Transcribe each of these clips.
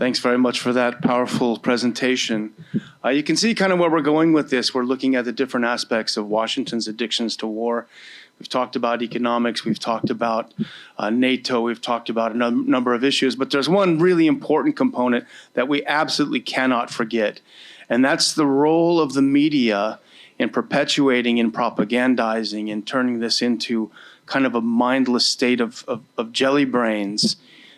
Thanks very much for that powerful presentation. You can see kind of where we're going with this. We're looking at the different aspects of Washington's addictions to war. We've talked about economics, we've talked about NATO, we've talked about a number of issues, but there's one really important component that we absolutely cannot forget, and that's the role of the media in perpetuating and propagandizing and turning this into kind of a mindless state of jelly brains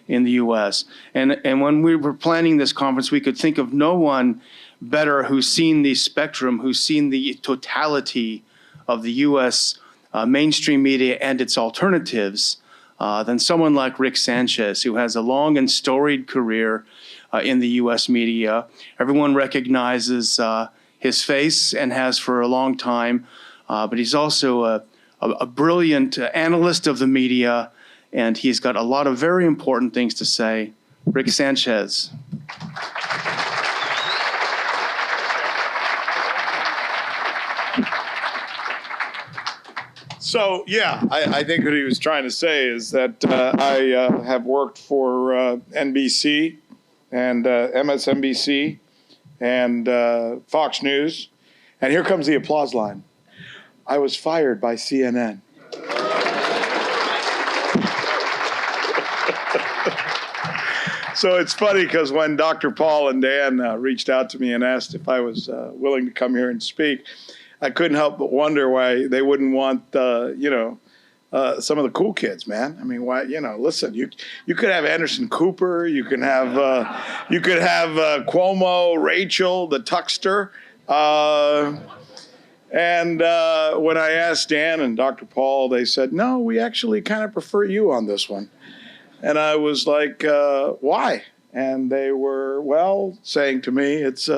in the U.S. And when we were planning this conference, we could think of no one better who's seen the spectrum, who's seen the totality of the U.S. Mainstream media and its alternatives than someone like Rick Sanchez, who has a long and storied career in the U.S. media. Everyone recognizes his face and has for a long time, but he's also a brilliant analyst of the media, and he's got a lot of very important things to say. Rick Sanchez. So, yeah, I think what he was trying to say is that I have worked for NBC and MSNBC and Fox News. And here comes the applause line. I was fired by CNN. So it's funny because when Dr. Paul and Dan reached out to me and asked if I was willing to come here and speak, I couldn't help but wonder why they wouldn't want, some of the cool kids, man. I mean, why? Listen, you could have Anderson Cooper, you can have Cuomo, Rachel, the Tuckster, and when I asked Dan and Dr. Paul, they said, no, we actually kind of prefer you on this one. And I was like, why? And they were, saying to me, it's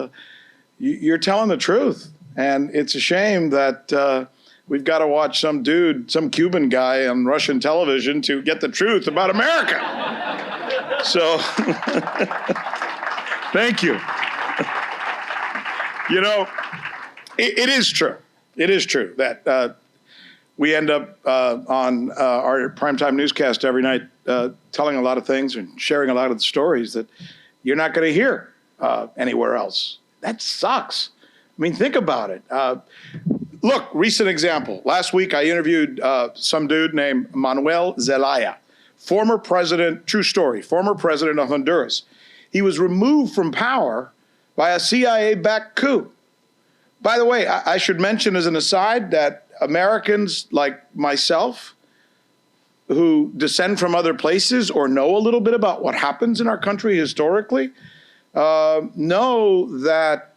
you're telling the truth. And it's a shame that we've got to watch some dude, some Cuban guy on Russian television to get the truth about America. So, thank you. It is true. It is true that we end up on our primetime newscast every night telling a lot of things and sharing a lot of the stories that you're not going to hear anywhere else. That sucks. I mean, think about it. Look, recent example. Last week, I interviewed some dude named Manuel Zelaya, former president, true story, former president of Honduras. He was removed from power by a CIA-backed coup. By the way, I should mention as an aside that Americans like myself who descend from other places or know a little bit about what happens in our country historically know that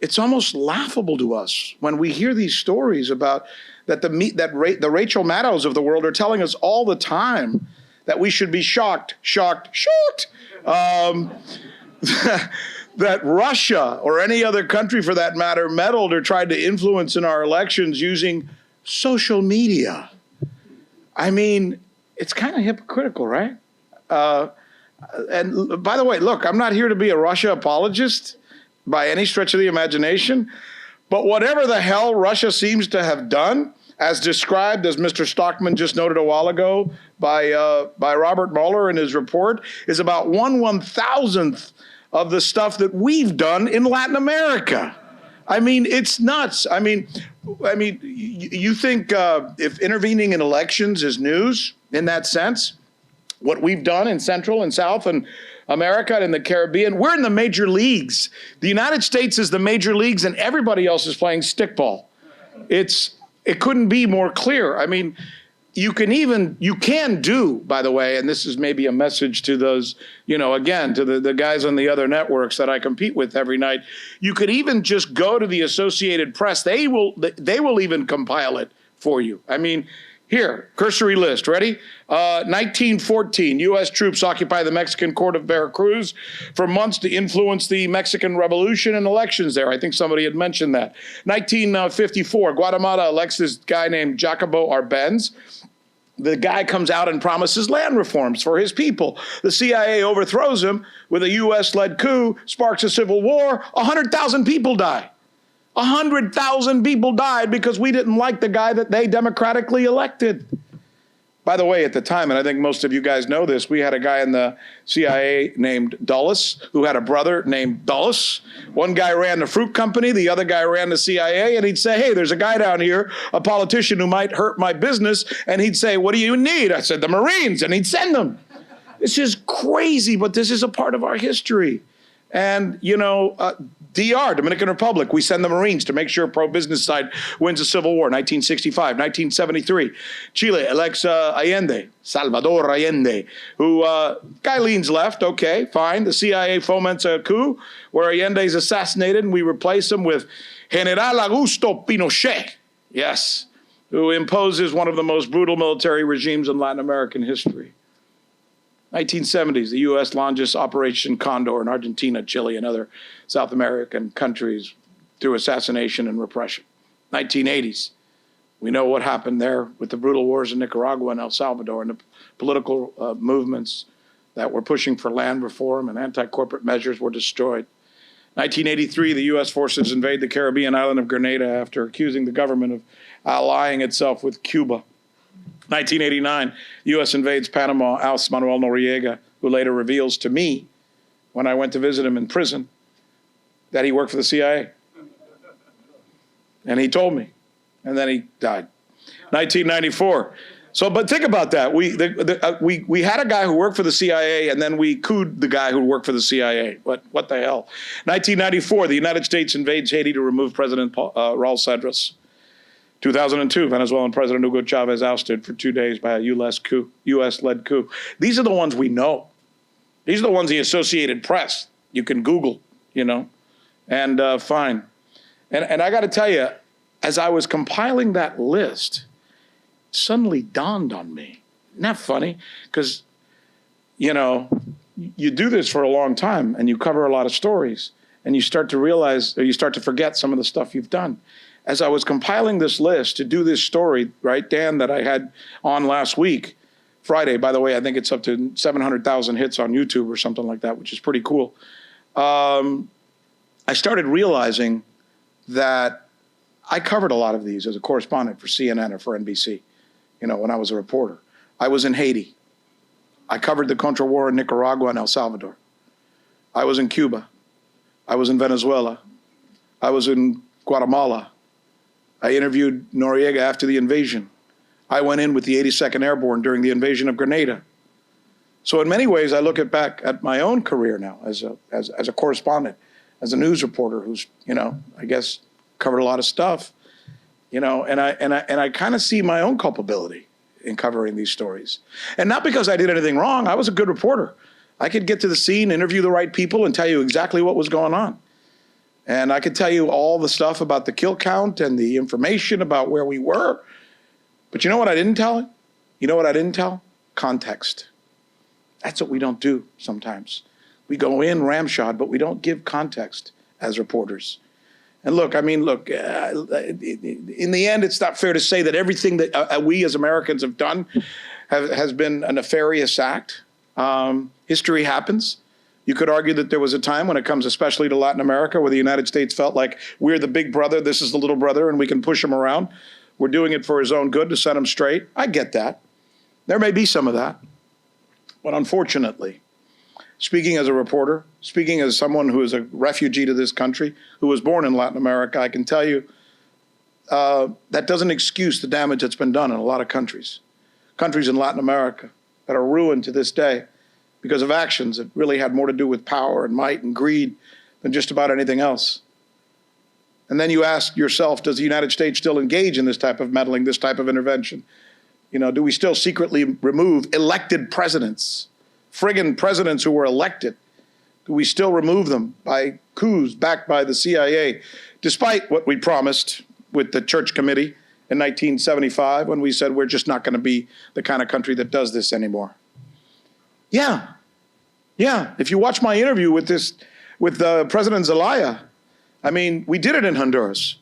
it's almost laughable to us when we hear these stories about that the Rachel Maddows of the world are telling us all the time that we should be shocked, that Russia or any other country for that matter meddled or tried to influence in our elections using social media. I mean, it's kind of hypocritical, right? And by the way, look, I'm not here to be a Russia apologist by any stretch of the imagination, but whatever the hell Russia seems to have done, as described, as Mr. Stockman just noted a while ago, by Robert Mueller in his report, is about 1/1000th of the stuff that we've done in Latin America. I mean, it's nuts. I mean, you think if intervening in elections is news in that sense, what we've done in Central and South and America and in the Caribbean, we're in the major leagues. The United States is the major leagues and everybody else is playing stickball. It couldn't be more clear. I mean, you can do, by the way, and this is maybe a message to those, again, to the guys on the other networks that I compete with every night. You could even just go to the Associated Press. They will even compile it for you. I mean, here, cursory list, ready? 1914, U.S. troops occupy the Mexican court of Veracruz for months to influence the Mexican Revolution and elections there. I think somebody had mentioned that. 1954, Guatemala elects this guy named Jacobo Arbenz. The guy comes out and promises land reforms for his people. The CIA overthrows him with a U.S.-led coup, sparks a civil war, 100,000 people die. 100,000 people died because we didn't like the guy that they democratically elected. By the way, at the time, and I think most of you guys know this, we had a guy in the CIA named Dulles who had a brother named Dulles. One guy ran the fruit company, the other guy ran the CIA, and he'd say, hey, there's a guy down here, a politician who might hurt my business, and he'd say, what do you need? I said, the Marines, and he'd send them. This is crazy, but this is a part of our history. And, you know, DR, Dominican Republic, we send the Marines to make sure pro-business side wins the Civil War, 1965, 1973. Chile elects Allende, Salvador Allende, who, guy leans left, okay, fine. The CIA foments a coup where Allende is assassinated, and we replace him with General Augusto Pinochet, yes, who imposes one of the most brutal military regimes in Latin American history. 1970s, the U.S. launches Operation Condor in Argentina, Chile, and other South American countries through assassination and repression. 1980s, we know what happened there with the brutal wars in Nicaragua and El Salvador and the political movements that were pushing for land reform and anti-corporate measures were destroyed. 1983, the U.S. forces invade the Caribbean island of Grenada after accusing the government of allying itself with Cuba. 1989, the U.S. invades Panama, ousts Manuel Noriega, who later reveals to me, when I went to visit him in prison, that he worked for the CIA. And he told me, and then he died. 1994. So, but think about that. We had a guy who worked for the CIA, and then we couped the guy who worked for the CIA. What the hell? 1994, the United States invades Haiti to remove President Raul Cedras. 2002, Venezuelan President Hugo Chavez ousted for 2 days by a U.S.-led coup. These are the ones we know. These are the ones the Associated Press. You can Google, you know, and fine. And I got to tell you, as I was compiling that list, it suddenly dawned on me. Isn't that funny? Because, you know, you do this for a long time, and you cover a lot of stories, and you start to realize, or you start to forget some of the stuff you've done. As I was compiling this list to do this story, right, Dan, that I had on last week, Friday, by the way, I think it's up to 700,000 hits on YouTube or something like that, which is pretty cool. I started realizing that I covered a lot of these as a correspondent for CNN or for NBC, you know, when I was a reporter. I was in Haiti. I covered the Contra War in Nicaragua and El Salvador. I was in Cuba. I was in Venezuela. I was in Guatemala. I interviewed Noriega after the invasion. I went in with the 82nd Airborne during the invasion of Grenada. So in many ways, I look back at my own career now as a correspondent, as a news reporter who's, you know, I guess covered a lot of stuff, you know, and I kind of see my own culpability in covering these stories. And not because I did anything wrong. I was a good reporter. I could get to the scene, interview the right people, and tell you exactly what was going on. And I could tell you all the stuff about the kill count and the information about where we were. But you know what I didn't tell? You know what I didn't tell? Context. That's what we don't do sometimes. We go in ramshod, but we don't give context as reporters. And look, I mean, look, in the end, it's not fair to say that everything that we as Americans have done has been a nefarious act. History happens. You could argue that there was a time when it comes especially to Latin America where the United States felt like we're the big brother, this is the little brother, and we can push him around. We're doing it for his own good to set him straight. I get that. There may be some of that. But unfortunately, speaking as a reporter, speaking as someone who is a refugee to this country, who was born in Latin America, I can tell you that doesn't excuse the damage that's been done in a lot of countries. Countries in Latin America that are ruined to this day because of actions that really had more to do with power and might and greed than just about anything else. And then you ask yourself, does the United States still engage in this type of meddling, this type of intervention? You know, do we still secretly remove elected presidents, friggin' presidents who were elected? Do we still remove them by coups backed by the CIA, despite what we promised with the Church Committee in 1975 when we said we're just not going to be the kind of country that does this anymore? Yeah. If you watch my interview with President Zelaya, I mean, we did it in Honduras.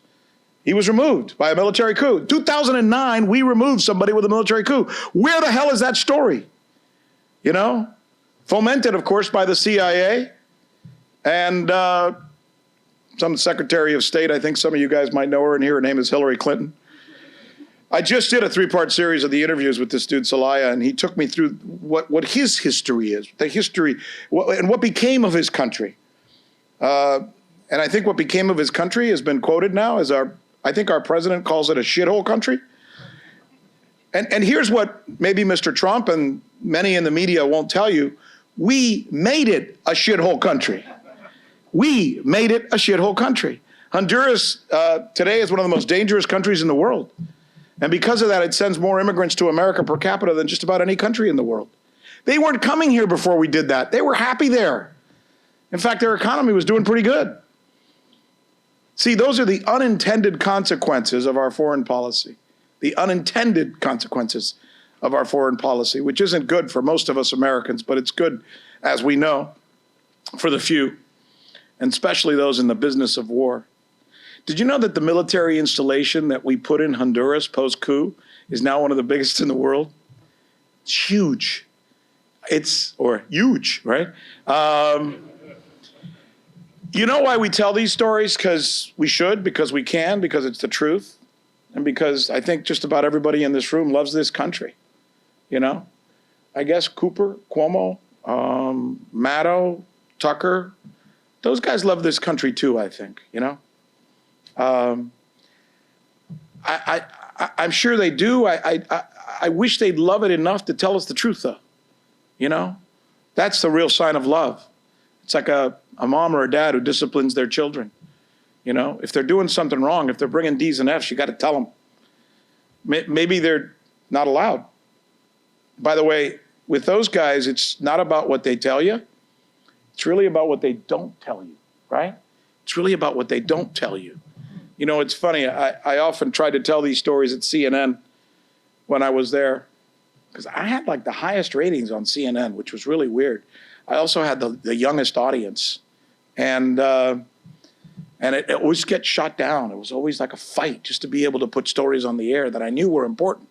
He was removed by a military coup. 2009, we removed somebody with a military coup. Where the hell is that story? You know? Fomented, of course, by the CIA and some Secretary of State. I think some of you guys might know her in here. Her name is Hillary Clinton. I just did a 3-part series of the interviews with this dude, Celaya, and he took me through what his history is, the history, and what became of his country. And I think what became of his country has been quoted now as I think our president calls it a shithole country. And here's what maybe Mr. Trump and many in the media won't tell you. We made it a shithole country. We made it a shithole country. Honduras today is one of the most dangerous countries in the world. And because of that, it sends more immigrants to America per capita than just about any country in the world. They weren't coming here before we did that. They were happy there. In fact, their economy was doing pretty good. See, those are the unintended consequences of our foreign policy. The unintended consequences of our foreign policy, which isn't good for most of us Americans, but it's good, as we know, for the few, and especially those in the business of war. Did you know that the military installation that we put in Honduras post-coup is now one of the biggest in the world? It's huge. Or huge, right? You know why we tell these stories? Because we should, because we can, because it's the truth, and because I think just about everybody in this room loves this country. You know? I guess Cooper, Cuomo, Maddow, Tucker, those guys love this country too, I think, you know? I'm sure they do. I wish they'd love it enough to tell us the truth, though. You know, that's the real sign of love. It's like a mom or a dad who disciplines their children. You know, if they're doing something wrong, if they're bringing D's and F's, you got to tell them. Maybe they're not allowed. By the way, with those guys, it's not about what they tell you. It's really about what they don't tell you, right? It's really about what they don't tell you. You know, it's funny. I often tried to tell these stories at CNN when I was there, because I had like the highest ratings on CNN, which was really weird. I also had the youngest audience, and it always gets shot down. It was always like a fight just to be able to put stories on the air that I knew were important.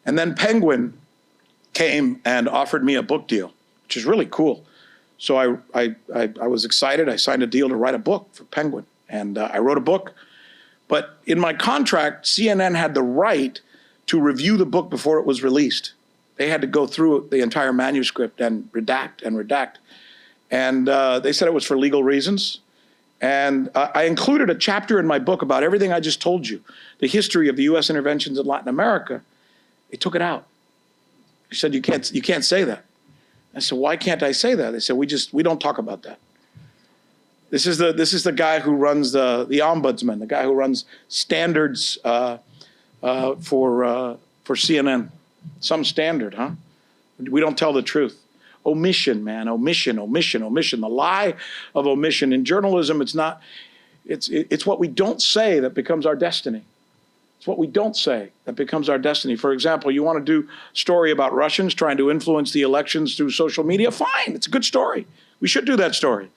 And then Penguin came and offered me a book deal, which is really cool. So I was excited. I signed a deal to write a book for Penguin, and I wrote a book. But in my contract, CNN had the right to review the book before it was released. They had to go through the entire manuscript and redact and redact. And they said it was for legal reasons. And I included a chapter in my book about everything I just told you, the history of the U.S. interventions in Latin America. They took it out. They said, you can't say that. I said, why can't I say that? They said, we don't talk about that. This is the guy who runs the ombudsman, the guy who runs standards for CNN. Some standard, huh? We don't tell the truth. Omission, man, omission. The lie of omission. In journalism, it's what we don't say that becomes our destiny. It's what we don't say that becomes our destiny. For example, you want to do a story about Russians trying to influence the elections through social media? Fine, it's a good story. We should do that story.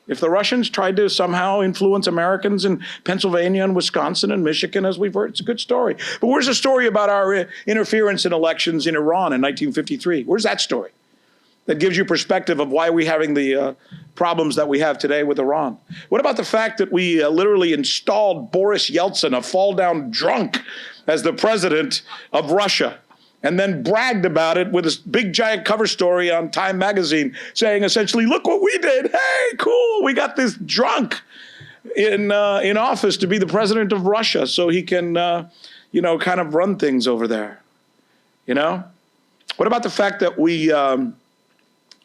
If the Russians tried to somehow influence Americans in Pennsylvania and Wisconsin and Michigan, as we've heard, it's a good story. But where's the story about our interference in elections in Iran in 1953? Where's that story? That gives you perspective of why we're having the problems that we have today with Iran. What about the fact that we literally installed Boris Yeltsin, a fall-down drunk, as the president of Russia, and then bragged about it with a big giant cover story on Time magazine saying essentially, look what we did. Hey, cool, we got this drunk in office to be the president of Russia so he can, kind of run things over there, you know? What about the fact that we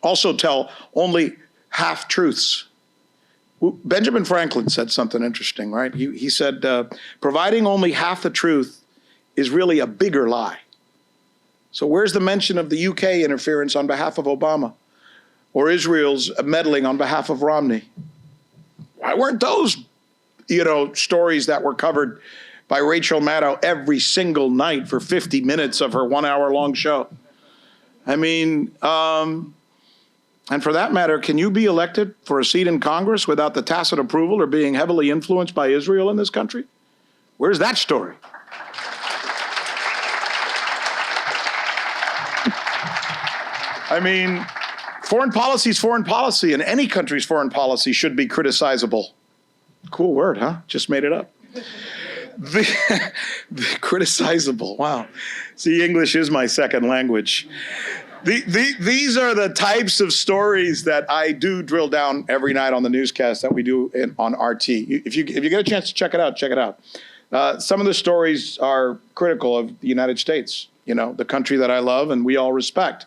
also tell only half-truths? Benjamin Franklin said something interesting, right? He said, providing only half the truth is really a bigger lie. So where's the mention of the UK interference on behalf of Obama, or Israel's meddling on behalf of Romney? Why weren't those, stories that were covered by Rachel Maddow every single night for 50 minutes of her 1-hour-long show? I mean, and for that matter, can you be elected for a seat in Congress without the tacit approval or being heavily influenced by Israel in this country? Where's that story? I mean, foreign policy is foreign policy, and any country's foreign policy should be criticizable. Cool word, huh? Just made it up. the criticizable. Wow. See, English is my second language. These are the types of stories that I do drill down every night on the newscast that we do on RT. If you get a chance to check it out, check it out. Some of the stories are critical of the United States, the country that I love and we all respect.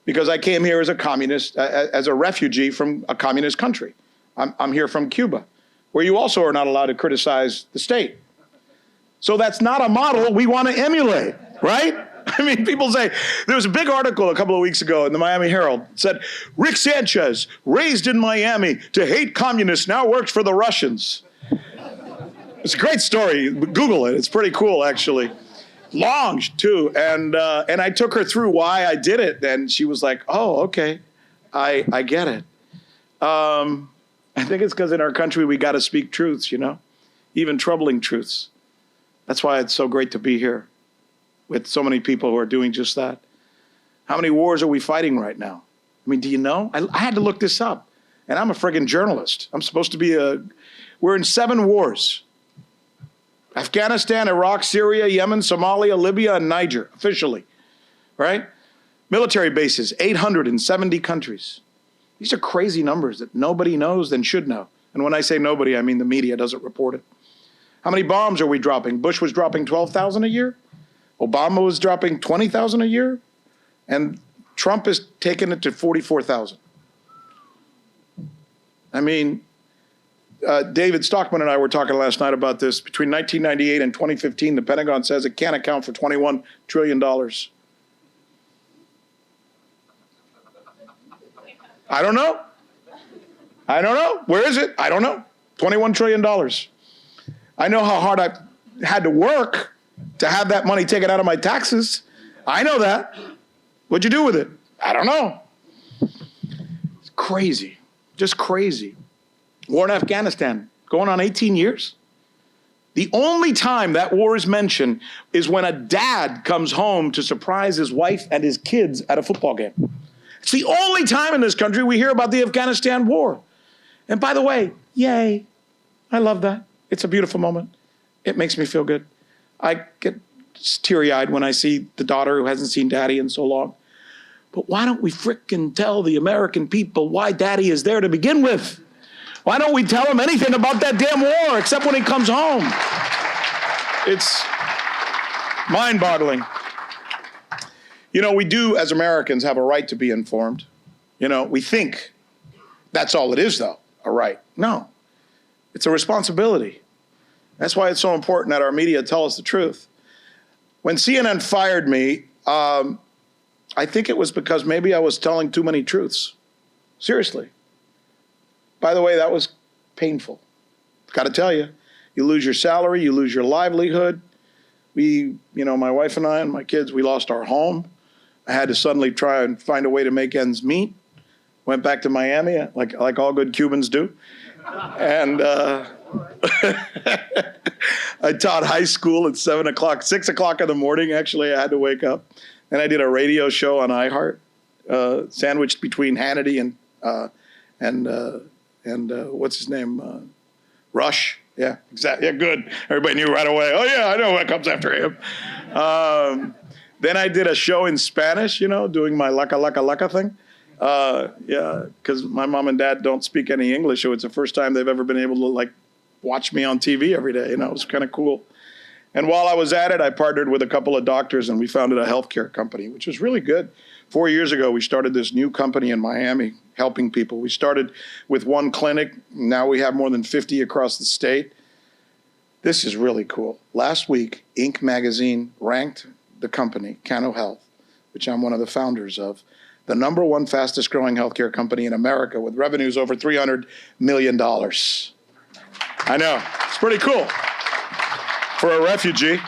Because I came here as a communist, as a refugee from a communist country. I'm here from Cuba, where you also are not allowed to criticize the state. So that's not a model we want to emulate, right? I mean, people say, there was a big article a couple of weeks ago in the Miami Herald. It said, Rick Sanchez, raised in Miami to hate communists, now works for the Russians. It's a great story. Google it. It's pretty cool, actually. Long, too. And I took her through why I did it. And she was like, oh, okay, I get it. I think it's because in our country, we got to speak truths, even troubling truths. That's why it's so great to be here with so many people who are doing just that. How many wars are we fighting right now? I mean, do you know? I had to look this up. And I'm a friggin' journalist. I'm supposed to be we're in 7 wars. Afghanistan, Iraq, Syria, Yemen, Somalia, Libya, and Niger, officially, right? Military bases, 870 countries. These are crazy numbers that nobody knows and should know. And when I say nobody, I mean the media doesn't report it. How many bombs are we dropping? Bush was dropping 12,000 a year. Obama was dropping 20,000 a year. And Trump is taking it to 44,000. I mean, David Stockman and I were talking last night about this. Between 1998 and 2015, the Pentagon says it can't account for $21 trillion. I don't know. Where is it? I don't know. $21 trillion. I know how hard I had to work to have that money taken out of my taxes. I know that. What'd you do with it? I don't know. It's crazy. Just crazy. War in Afghanistan, going on 18 years. The only time that war is mentioned is when a dad comes home to surprise his wife and his kids at a football game. It's the only time in this country we hear about the Afghanistan war. And by the way, yay, I love that. It's a beautiful moment. It makes me feel good. I get teary-eyed when I see the daughter who hasn't seen daddy in so long. But why don't we frickin' tell the American people why daddy is there to begin with? Why don't we tell him anything about that damn war except when he comes home? It's mind-boggling. We do, as Americans, have a right to be informed. We think that's all it is, though, a right. No, it's a responsibility. That's why it's so important that our media tell us the truth. When CNN fired me, I think it was because maybe I was telling too many truths. Seriously. By the way, that was painful. Got to tell you, you lose your salary, you lose your livelihood. My wife and I and my kids, we lost our home. I had to suddenly try and find a way to make ends meet. Went back to Miami, like all good Cubans do. And I taught high school at 6 o'clock in the morning, actually, I had to wake up. And I did a radio show on iHeart, sandwiched between Hannity and what's his name? Rush. Yeah, exactly. Yeah, good. Everybody knew right away. Oh, yeah, I know what comes after him. Then I did a show in Spanish, doing my laka thing. Because my mom and dad don't speak any English, so it's the first time they've ever been able to watch me on TV every day. It was kind of cool. And while I was at it, I partnered with a couple of doctors and we founded a healthcare company, which was really good. 4 years ago, we started this new company in Miami helping people. We started with 1 clinic. Now we have more than 50 across the state. This is really cool. Last week, Inc. magazine ranked the company, Cano Health, which I'm one of the founders of, the #1 fastest growing healthcare company in America with revenues over $300 million. I know, it's pretty cool for a refugee.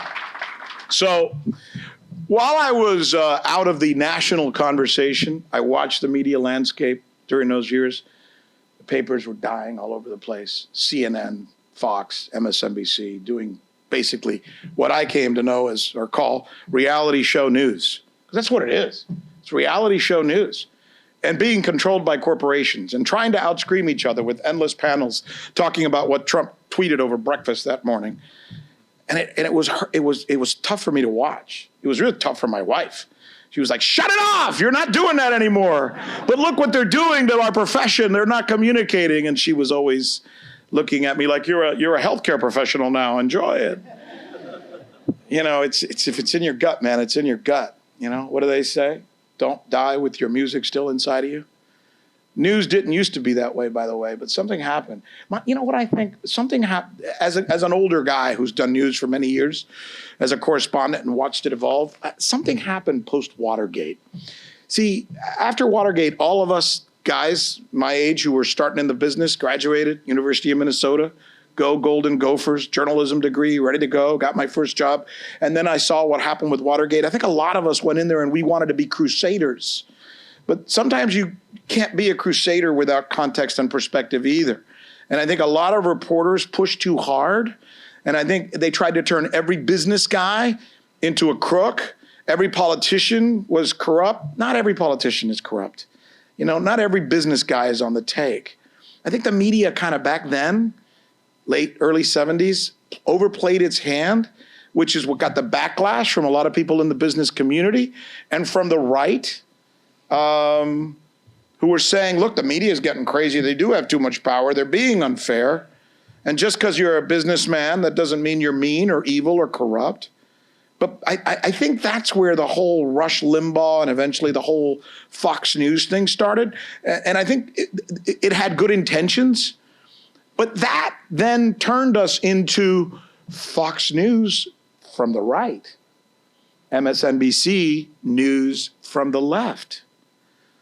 So while I was out of the national conversation, I watched the media landscape during those years. The papers were dying all over the place. CNN, Fox, MSNBC, doing basically what I came to know as, or call, reality show news. Because that's what it is. It's reality show news. And being controlled by corporations and trying to outscream each other with endless panels talking about what Trump tweeted over breakfast that morning. And it was tough for me to watch. It was really tough for my wife. She was like, shut it off. You're not doing that anymore. But look what they're doing to our profession. They're not communicating. And she was always looking at me like, you're a healthcare professional now. Enjoy it. You know, it's if it's in your gut, man, it's in your gut. You know, what do they say? Don't die with your music still inside of you. News didn't used to be that way, by the way, but something happened. You know what I think? Something happened as an older guy who's done news for many years, as a correspondent and watched it evolve. Something happened post-Watergate. See, after Watergate, all of us guys my age who were starting in the business, graduated, University of Minnesota, go Golden Gophers, journalism degree, ready to go, got my first job. And then I saw what happened with Watergate. I think a lot of us went in there and we wanted to be crusaders. But sometimes you can't be a crusader without context and perspective either. And I think a lot of reporters pushed too hard. And I think they tried to turn every business guy into a crook. Every politician was corrupt. Not every politician is corrupt. You know, not every business guy is on the take. I think the media kind of back then, early 70s, overplayed its hand, which is what got the backlash from a lot of people in the business community and from the right, who were saying, look, the media is getting crazy. They do have too much power. They're being unfair. And just because you're a businessman, that doesn't mean you're mean or evil or corrupt. But I think that's where the whole Rush Limbaugh and eventually the whole Fox News thing started. And I think it had good intentions. But that then turned us into Fox News from the right, MSNBC news from the left.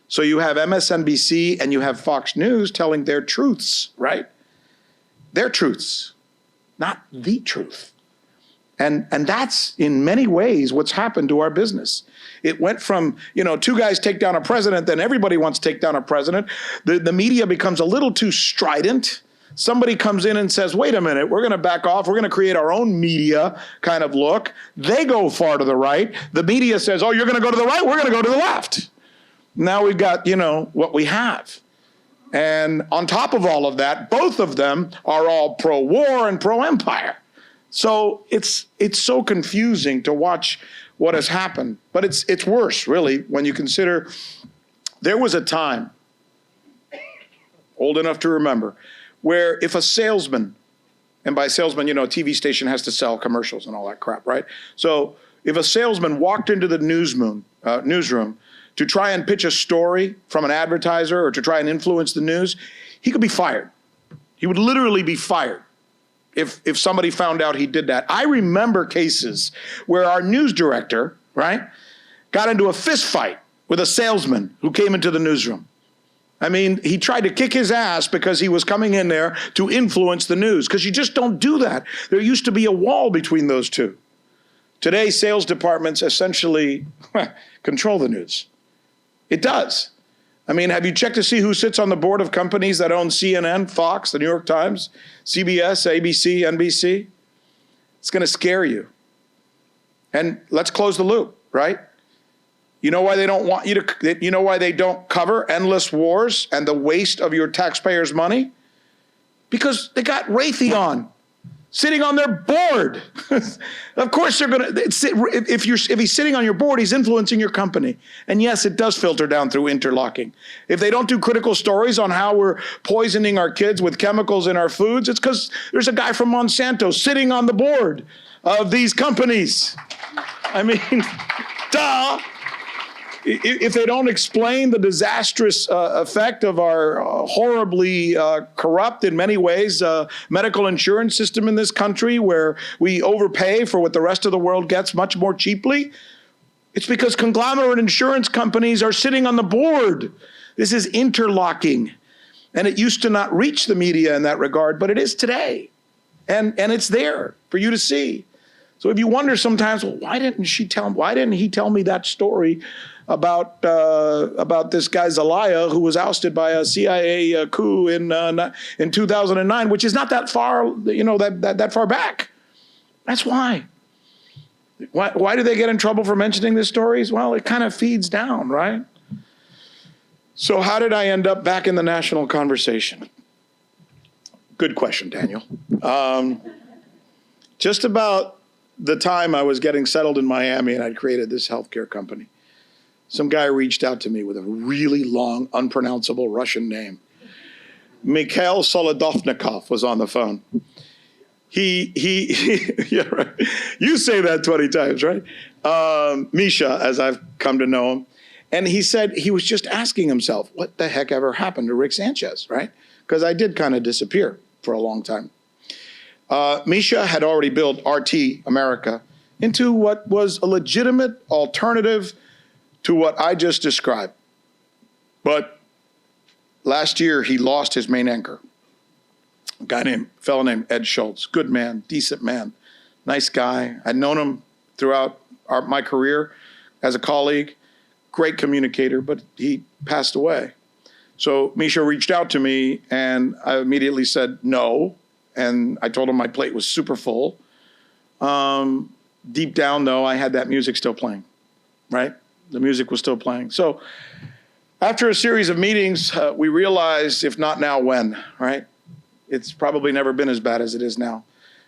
So you have MSNBC and you have Fox News telling their truths, right? Their truths, not the truth. And that's in many ways what's happened to our business. It went from, you know, two guys take down a president, then everybody wants to take down a president. The media becomes a little too strident. Somebody comes in and says, wait a minute, we're going to back off. We're going to create our own media kind of look. They go far to the right. The media says, oh, you're going to go to the right? We're going to go to the left. Now we've got, you know, what we have. And on top of all of that, both of them are all pro-war and pro-empire. So it's so confusing to watch what has happened. But it's worse, really, when you consider there was a time, old enough to remember, where if a salesman, and by salesman, you know, a TV station has to sell commercials and all that crap, right? So if a salesman walked into the newsroom to try and pitch a story from an advertiser or to try and influence the news, he could be fired. He would literally be fired if somebody found out he did that. I remember cases where our news director, right, got into a fist fight with a salesman who came into the newsroom. I mean, he tried to kick his ass because he was coming in there to influence the news, because you just don't do that. There used to be a wall between those two. Today, sales departments essentially control the news. It does. I mean, have you checked to see who sits on the board of companies that own CNN, Fox, the New York Times, CBS, ABC, NBC? It's going to scare you. And let's close the loop, right? You know why they don't want you to, you know why they don't cover endless wars and the waste of your taxpayers' money? Because they got Raytheon sitting on their board. Of course they're going to, if he's sitting on your board, he's influencing your company. And yes, it does filter down through interlocking. If they don't do critical stories on how we're poisoning our kids with chemicals in our foods, it's because there's a guy from Monsanto sitting on the board of these companies. I mean, duh. If they don't explain the disastrous effect of our horribly corrupt, in many ways, medical insurance system in this country, where we overpay for what the rest of the world gets much more cheaply, it's because conglomerate insurance companies are sitting on the board. This is interlocking. And it used to not reach the media in that regard, but it is today. And it's there for you to see. So if you wonder sometimes, well, why didn't he tell me that story about this guy Zelaya, who was ousted by a CIA coup in 2009, which is not that far, you know, that far back. That's why. Why do they get in trouble for mentioning these stories? Well, it kind of feeds down, right? So how did I end up back in the national conversation? Good question, Daniel. Just about the time I was getting settled in Miami and I'd created this healthcare company, some guy reached out to me with a really long, unpronounceable Russian name. Mikhail Solodovnikov was on the phone. Yeah, right. You say that 20 times, right? Misha, as I've come to know him. And he said he was just asking himself, what the heck ever happened to Rick Sanchez, right? Because I did kind of disappear for a long time. Misha had already built RT America into what was a legitimate alternative to what I just described. But last year, he lost his main anchor. A fellow named Ed Schultz, good man, decent man, nice guy. I'd known him throughout my career as a colleague, great communicator, but he passed away. So Misha reached out to me and I immediately said no. And I told him my plate was super full. Deep down though, I had that music still playing, right? The music was still playing. So after a series of meetings, we realized if not now, when, right? It's probably never been as bad as it is now.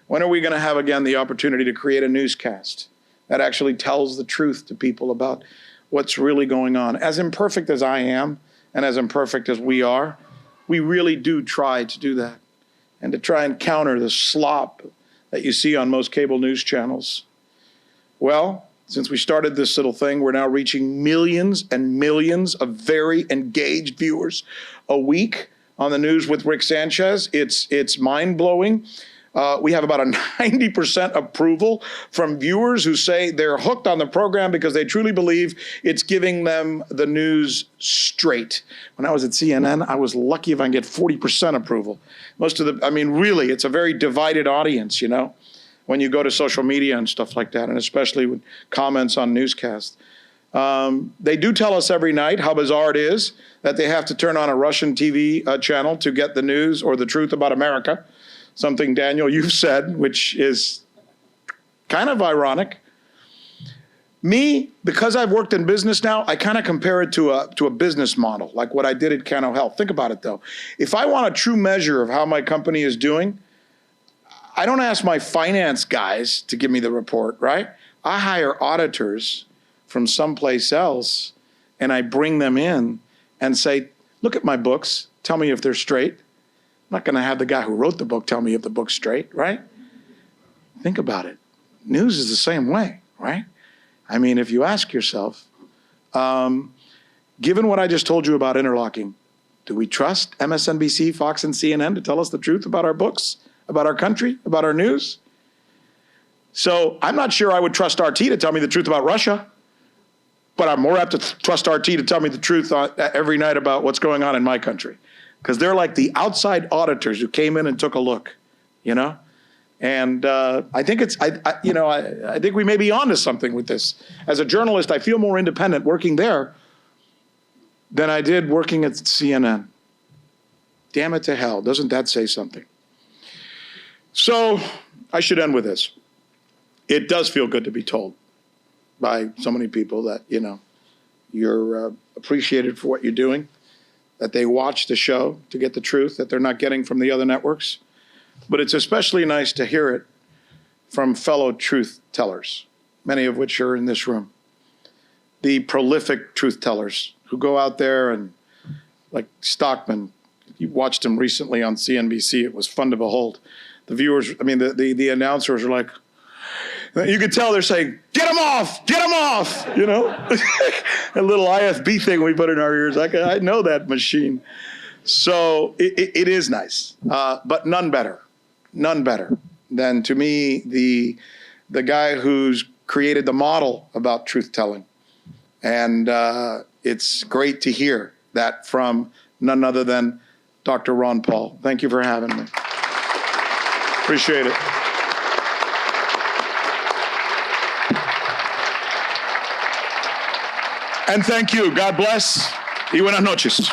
When are we going to have again the opportunity to create a newscast that actually tells the truth to people about what's really going on? As imperfect as I am and as imperfect as we are, we really do try to do that and to try and counter the slop that you see on most cable news channels. Well, since we started this little thing, we're now reaching millions and millions of very engaged viewers a week on the news with Rick Sanchez. It's mind-blowing. We have about a 90% approval from viewers who say they're hooked on the program because they truly believe it's giving them the news straight. When I was at CNN, I was lucky if I can get 40% approval. Really, it's a very divided audience, you know, when you go to social media and stuff like that, and especially with comments on newscasts. They do tell us every night how bizarre it is that they have to turn on a Russian TV channel to get the news or the truth about America. Something, Daniel, you've said, which is kind of ironic. Me, because I've worked in business now, I kind of compare it to a business model, like what I did at Cano Health. Think about it, though. If I want a true measure of how my company is doing, I don't ask my finance guys to give me the report, right? I hire auditors from someplace else, and I bring them in and say, look at my books, tell me if they're straight. I'm not going to have the guy who wrote the book tell me if the book's straight, right? Think about it. News is the same way, right? I mean, if you ask yourself, given what I just told you about interlocking, do we trust MSNBC, Fox, and CNN to tell us the truth about our books, about our country, about our news? So I'm not sure I would trust RT to tell me the truth about Russia, but I'm more apt to trust RT to tell me the truth every night about what's going on in my country. Because they're like the outside auditors who came in and took a look, you know? And I think I think we may be onto something with this. As a journalist, I feel more independent working there than I did working at CNN. Damn it to hell, doesn't that say something? So I should end with this. It does feel good to be told by so many people that, you know, you're appreciated for what you're doing, that they watch the show to get the truth that they're not getting from the other networks. But it's especially nice to hear it from fellow truth tellers, many of which are in this room. The prolific truth tellers who go out there and, like Stockman, you watched him recently on CNBC. It was fun to behold. The viewers, I mean, the announcers are like, you could tell they're saying, get him off, you know? A little IFB thing we put in our ears. I know that machine. So it is nice, but none better than, to me, the guy who's created the model about truth-telling. And it's great to hear that from none other than Dr. Ron Paul. Thank you for having me. Appreciate it. And thank you. God bless. Y buenas noches.